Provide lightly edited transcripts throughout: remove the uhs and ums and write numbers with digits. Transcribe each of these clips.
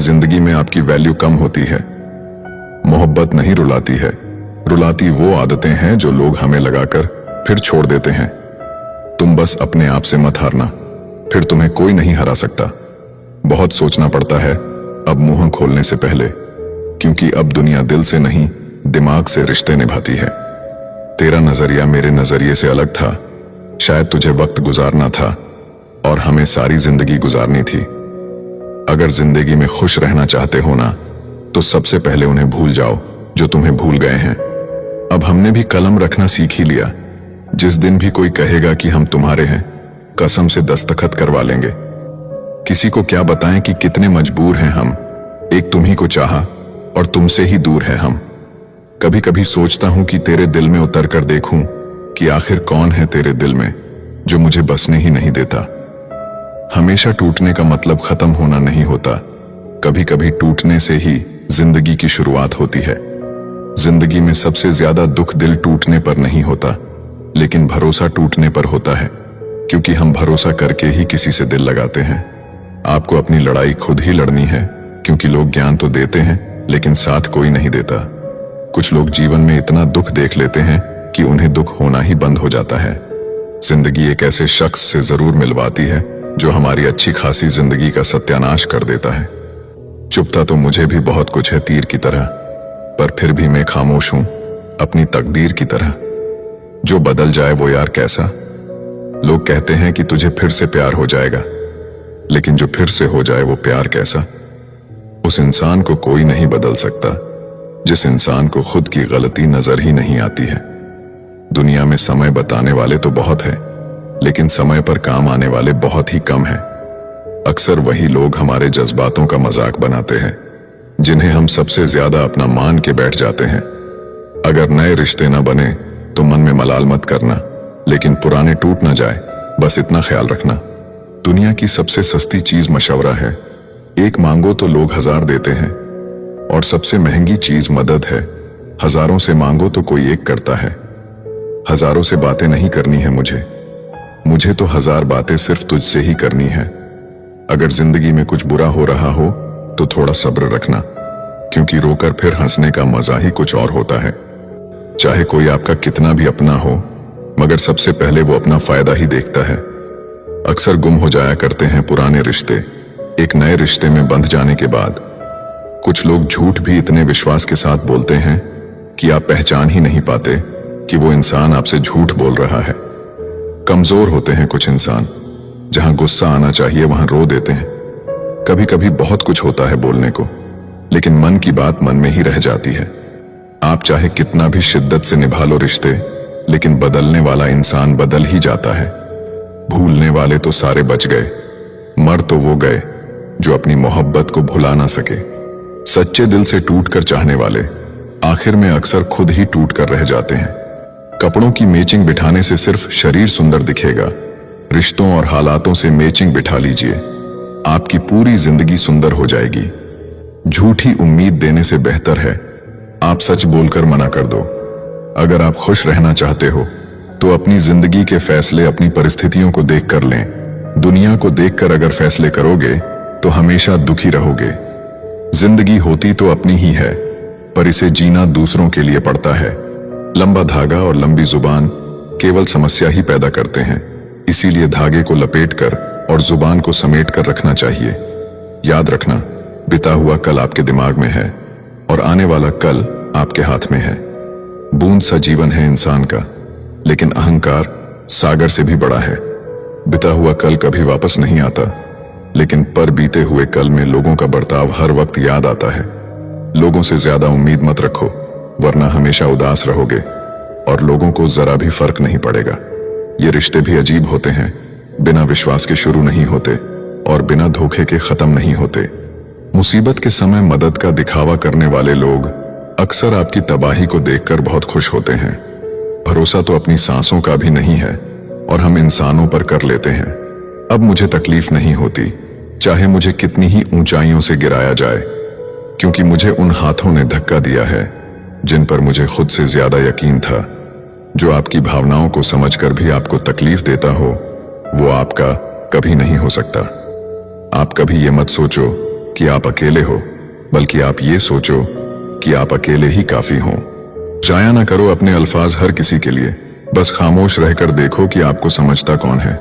जिंदगी में आपकी वैल्यू कम होती है। मोहब्बत नहीं रुलाती है, रुलाती वो आदतें हैं जो लोग हमें लगाकर फिर छोड़ देते हैं। तुम बस अपने आप से मत हारना, फिर तुम्हें कोई नहीं हरा सकता। बहुत सोचना पड़ता है अब मुंह खोलने से पहले, क्योंकि अब दुनिया दिल से नहीं दिमाग से रिश्ते निभाती है। तेरा नजरिया मेरे नजरिए से अलग था, शायद तुझे वक्त गुजारना था और हमें सारी जिंदगी गुजारनी थी। अगर जिंदगी में खुश रहना चाहते हो ना, तो सबसे पहले उन्हें भूल जाओ जो तुम्हें भूल गए हैं। अब हमने भी कलम रखना सीख ही लिया। जिस दिन भी कोई कहेगा कि हम तुम्हारे हैं, कसम से दस्तखत करवा लेंगे। किसी को क्या बताएं कि कितने मजबूर हैं हम, एक तुम ही को चाहा और तुमसे ही दूर है हम। कभी कभी सोचता हूं कि तेरे दिल में उतर कर देखूं कि आखिर कौन है तेरे दिल में जो मुझे बसने ही नहीं देता। हमेशा टूटने का मतलब खत्म होना नहीं होता, कभी कभी टूटने से ही जिंदगी की शुरुआत होती है। जिंदगी में सबसे ज्यादा दुख दिल टूटने पर नहीं होता, लेकिन भरोसा टूटने पर होता है, क्योंकि हम भरोसा करके ही किसी से दिल लगाते हैं। आपको अपनी लड़ाई खुद ही लड़नी है, क्योंकि लोग ज्ञान तो देते हैं लेकिन साथ कोई नहीं देता। कुछ लोग जीवन में इतना दुख देख लेते हैं कि उन्हें दुख होना ही बंद हो जाता है। जिंदगी एक ऐसे शख्स से जरूर मिलवाती है जो हमारी अच्छी खासी जिंदगी का सत्यानाश कर देता है। चुपता तो मुझे भी बहुत कुछ है तीर की तरह, पर फिर भी मैं खामोश हूं अपनी तकदीर की तरह। जो बदल जाए वो यार कैसा। लोग कहते हैं कि तुझे फिर से प्यार हो जाएगा, लेकिन जो फिर से हो जाए वो प्यार कैसा। उस इंसान को कोई नहीं बदल सकता जिस इंसान को खुद की गलती नजर ही नहीं आती है। दुनिया में समय बताने वाले तो बहुत है, लेकिन समय पर काम आने वाले बहुत ही कम हैं। अक्सर वही लोग हमारे जज्बातों का मजाक बनाते हैं, जिन्हें हम सबसे ज्यादा अपना मान के बैठ जाते हैं। अगर नए रिश्ते न बने तो मन में मलाल मत करना, लेकिन पुराने टूट न जाए, बस इतना ख्याल रखना। दुनिया की सबसे सस्ती चीज मशवरा है, एक मांगो तो लोग 1000 देते हैं। और सबसे महंगी चीज मदद है, हजारों से मांगो तो कोई एक करता है। हजारों से बातें नहीं करनी है मुझे तो 1000 बातें सिर्फ तुझसे ही करनी है। अगर जिंदगी में कुछ बुरा हो रहा हो तो थोड़ा सब्र रखना, क्योंकि रोकर फिर हंसने का मजा ही कुछ और होता है। चाहे कोई आपका कितना भी अपना हो, मगर सबसे पहले वो अपना फायदा ही देखता है। अक्सर गुम हो जाया करते हैं पुराने रिश्ते एक नए रिश्ते में बंध जाने के बाद। कुछ लोग झूठ भी इतने विश्वास के साथ बोलते हैं कि आप पहचान ही नहीं पाते कि वो इंसान आपसे झूठ बोल रहा है। कमजोर होते हैं कुछ इंसान, जहां गुस्सा आना चाहिए वहां रो देते हैं। कभी कभी बहुत कुछ होता है बोलने को, लेकिन मन की बात मन में ही रह जाती है। आप चाहे कितना भी शिद्दत से निभा लो रिश्ते, लेकिन बदलने वाला इंसान बदल ही जाता है। भूलने वाले तो सारे बच गए, मर तो वो गए जो अपनी मोहब्बत को भुला ना सके। सच्चे दिल से टूट कर चाहने वाले आखिर में अक्सर खुद ही टूट कर रह जाते हैं। कपड़ों की मैचिंग बिठाने से सिर्फ शरीर सुंदर दिखेगा, रिश्तों और हालातों से मैचिंग बिठा लीजिए, आपकी पूरी जिंदगी सुंदर हो जाएगी। झूठी उम्मीद देने से बेहतर है आप सच बोलकर मना कर दो। अगर आप खुश रहना चाहते हो तो अपनी जिंदगी के फैसले अपनी परिस्थितियों को देखकर लें। दुनिया को देखकर अगर फैसले करोगे तो हमेशा दुखी रहोगे। जिंदगी होती तो अपनी ही है, पर इसे जीना दूसरों के लिए पड़ता है। लंबा धागा और लंबी जुबान केवल समस्या ही पैदा करते हैं, इसीलिए धागे को लपेटकर और जुबान को समेट कर रखना चाहिए। याद रखना, बिता हुआ कल आपके दिमाग में है और आने वाला कल आपके हाथ में है। बूंद सा जीवन है इंसान का, लेकिन अहंकार सागर से भी बड़ा है। बिता हुआ कल कभी वापस नहीं आता, लेकिन पर बीते हुए कल में लोगों का बर्ताव हर वक्त याद आता है। लोगों से ज्यादा उम्मीद मत रखो, वरना हमेशा उदास रहोगे और लोगों को जरा भी फर्क नहीं पड़ेगा। ये रिश्ते भी अजीब होते हैं, बिना विश्वास के शुरू नहीं होते और बिना धोखे के खत्म नहीं होते। मुसीबत के समय मदद का दिखावा करने वाले लोग अक्सर आपकी तबाही को देखकर बहुत खुश होते हैं। भरोसा तो अपनी सांसों का भी नहीं है और हम इंसानों पर कर लेते हैं। अब मुझे तकलीफ नहीं होती, चाहे मुझे कितनी ही ऊंचाइयों से गिराया जाए, क्योंकि मुझे उन हाथों ने धक्का दिया है जिन पर मुझे खुद से ज्यादा यकीन था। जो आपकी भावनाओं को समझकर भी आपको तकलीफ देता हो, वो आपका कभी नहीं हो सकता। आप कभी ये मत सोचो कि आप अकेले हो, बल्कि आप ये सोचो कि आप अकेले ही काफी हो। जाया ना करो अपने अल्फाज हर किसी के लिए, बस खामोश रहकर देखो कि आपको समझता कौन है।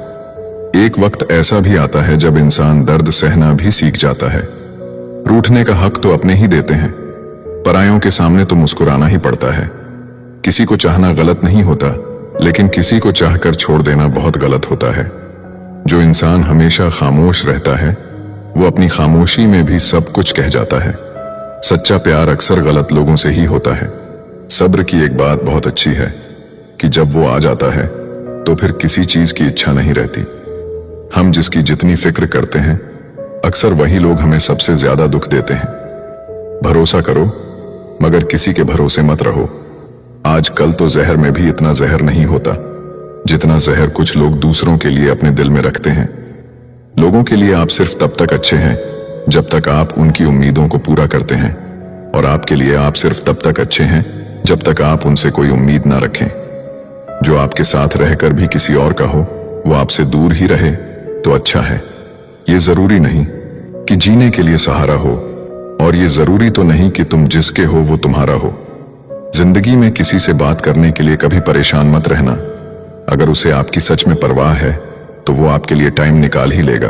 एक वक्त ऐसा भी आता है जब इंसान दर्द सहना भी सीख जाता है। रूठने का हक तो अपने ही देते हैं, परायों के सामने तो मुस्कुराना ही पड़ता है। किसी को चाहना गलत नहीं होता, लेकिन किसी को चाहकर छोड़ देना बहुत गलत होता है। जो इंसान हमेशा खामोश रहता है, वो अपनी खामोशी में भी सब कुछ कह जाता है। सच्चा प्यार अक्सर गलत लोगों से ही होता है। सब्र की एक बात बहुत अच्छी है कि जब वो आ जाता है तो फिर किसी चीज की इच्छा नहीं रहती। हम जिसकी जितनी फिक्र करते हैं, अक्सर वही लोग हमें सबसे ज्यादा दुख देते हैं। भरोसा करो, मगर किसी के भरोसे मत रहो। आजकल तो जहर में भी इतना जहर नहीं होता जितना जहर कुछ लोग दूसरों के लिए अपने दिल में रखते हैं। लोगों के लिए आप सिर्फ तब तक अच्छे हैं जब तक आप उनकी उम्मीदों को पूरा करते हैं, और आपके लिए आप सिर्फ तब तक अच्छे हैं जब तक आप उनसे कोई उम्मीद ना रखें। जो आपके साथ रहकर भी किसी और का हो, वो आपसे दूर ही रहे तो अच्छा है। ये जरूरी नहीं कि जीने के लिए सहारा हो, और ये जरूरी तो नहीं कि तुम जिसके हो वो तुम्हारा हो। जिंदगी में किसी से बात करने के लिए कभी परेशान मत रहना। अगर उसे आपकी सच में परवाह है तो वो आपके लिए टाइम निकाल ही लेगा।